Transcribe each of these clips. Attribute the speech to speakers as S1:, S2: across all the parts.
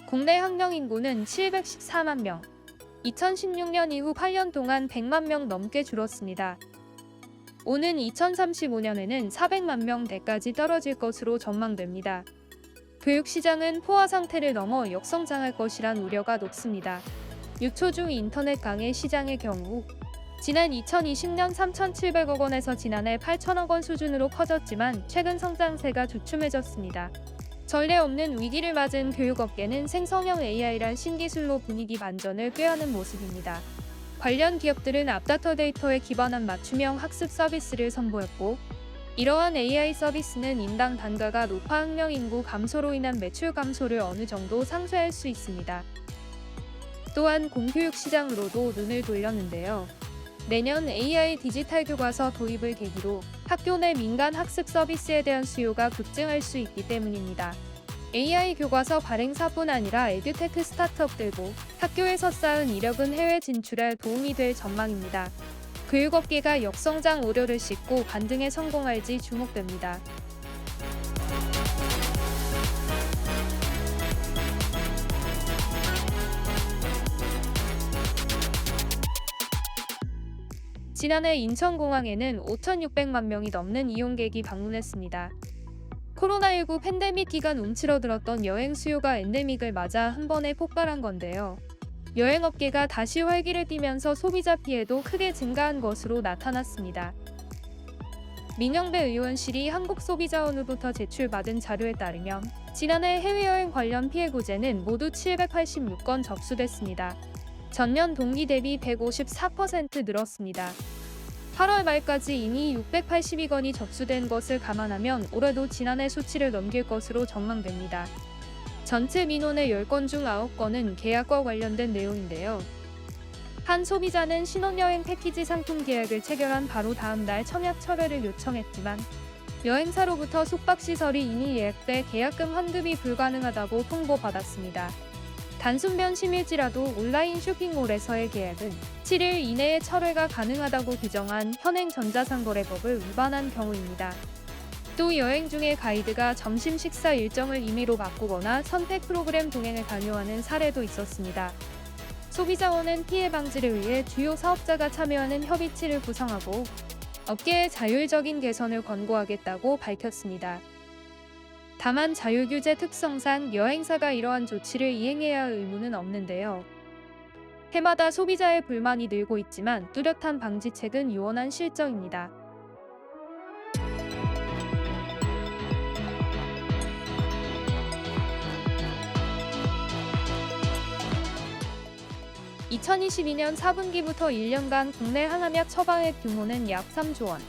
S1: 국내 학령 인구는 714만 명. 2016년 이후 8년 동안 100만 명 넘게 줄었습니다. 오는 2035년에는 400만 명대까지 떨어질 것으로 전망됩니다. 교육시장은 포화 상태를 넘어 역성장할 것이란 우려가 높습니다. 유초중 인터넷 강의 시장의 경우 지난 2020년 3,700억 원에서 지난해 8천억 원 수준으로 커졌지만 최근 성장세가 주춤해졌습니다. 전례 없는 위기를 맞은 교육업계는 생성형 AI란 신기술로 분위기 반전을 꾀하는 모습입니다. 관련 기업들은 앞다터 데이터에 기반한 맞춤형 학습 서비스를 선보였고, 이러한 AI 서비스는 인당 단가가 높아 학령 인구 감소로 인한 매출 감소를 어느 정도 상쇄할 수 있습니다. 또한 공교육 시장으로도 눈을 돌렸는데요. 내년 AI 디지털 교과서 도입을 계기로 학교 내 민간 학습 서비스에 대한 수요가 급증할 수 있기 때문입니다. AI 교과서 발행사뿐 아니라 에듀테크 스타트업들도 학교에서 쌓은 이력은 해외 진출에 도움이 될 전망입니다. 교육업계가 역성장 우려를 싣고 반등에 성공할지 주목됩니다. 지난해 인천공항에는 5,600만 명이 넘는 이용객이 방문했습니다. 코로나19 팬데믹 기간 움츠러들었던 여행 수요가 엔데믹을 맞아 한 번에 폭발한 건데요. 여행업계가 다시 활기를 띠면서 소비자 피해도 크게 증가한 것으로 나타났습니다. 민영배 의원실이 한국소비자원으로부터 제출받은 자료에 따르면 지난해 해외여행 관련 피해 고제는 모두 786건 접수됐습니다. 전년 동기 대비 154% 늘었습니다. 8월 말까지 이미 682건이 접수된 것을 감안하면 올해도 지난해 수치를 넘길 것으로 전망됩니다. 전체 민원의 10건 중 9건은 계약과 관련된 내용인데요. 한 소비자는 신혼여행 패키지 상품 계약을 체결한 바로 다음 날 청약 철회를 요청했지만 여행사로부터 숙박시설이 이미 예약돼 계약금 환급이 불가능하다고 통보받았습니다. 단순 변심일지라도 온라인 쇼핑몰에서의 계약은 7일 이내에 철회가 가능하다고 규정한 현행 전자상거래법을 위반한 경우입니다. 또 여행 중에 가이드가 점심 식사 일정을 임의로 바꾸거나 선택 프로그램 동행을 강요하는 사례도 있었습니다. 소비자원은 피해 방지를 위해 주요 사업자가 참여하는 협의체를 구성하고 업계의 자율적인 개선을 권고하겠다고 밝혔습니다. 다만 자율규제 특성상 여행사가 이러한 조치를 이행해야 할 의무는 없는데요. 해마다 소비자의 불만이 늘고 있지만 뚜렷한 방지책은 요원한 실정입니다. (2022년 4분기부터 1년간) 국내 항암약 처방액 규모는 약 3조 원.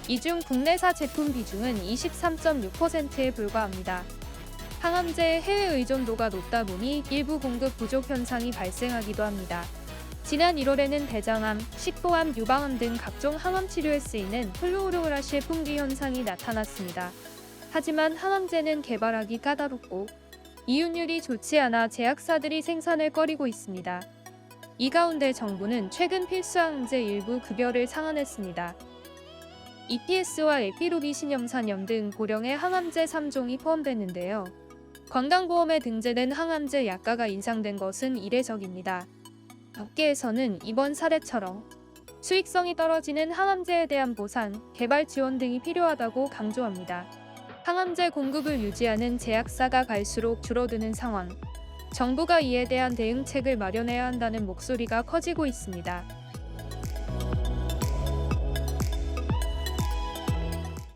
S1: 이 중 국내사 제품 비중은 23.6%에 불과합니다. 항암제의 해외 의존도가 높다 보니 일부 공급 부족 현상이 발생하기도 합니다. 지난 1월에는 대장암, 식도암, 유방암 등 각종 항암 치료에 쓰이는 플루오르라시 품귀 현상이 나타났습니다. 하지만 항암제는 개발하기 까다롭고 이윤율이 좋지 않아 제약사들이 생산을 꺼리고 있습니다. 이 가운데 정부는 최근 필수항암제 일부 급여를 상한했습니다. EPS와 에피로비 신염산염 등 고령의 항암제 3종이 포함됐는데요. 건강보험에 등재된 항암제 약가가 인상된 것은 이례적입니다. 업계에서는 이번 사례처럼 수익성이 떨어지는 항암제에 대한 보상, 개발 지원 등이 필요하다고 강조합니다. 항암제 공급을 유지하는 제약사가 갈수록 줄어드는 상황. 정부가 이에 대한 대응책을 마련해야 한다는 목소리가 커지고 있습니다.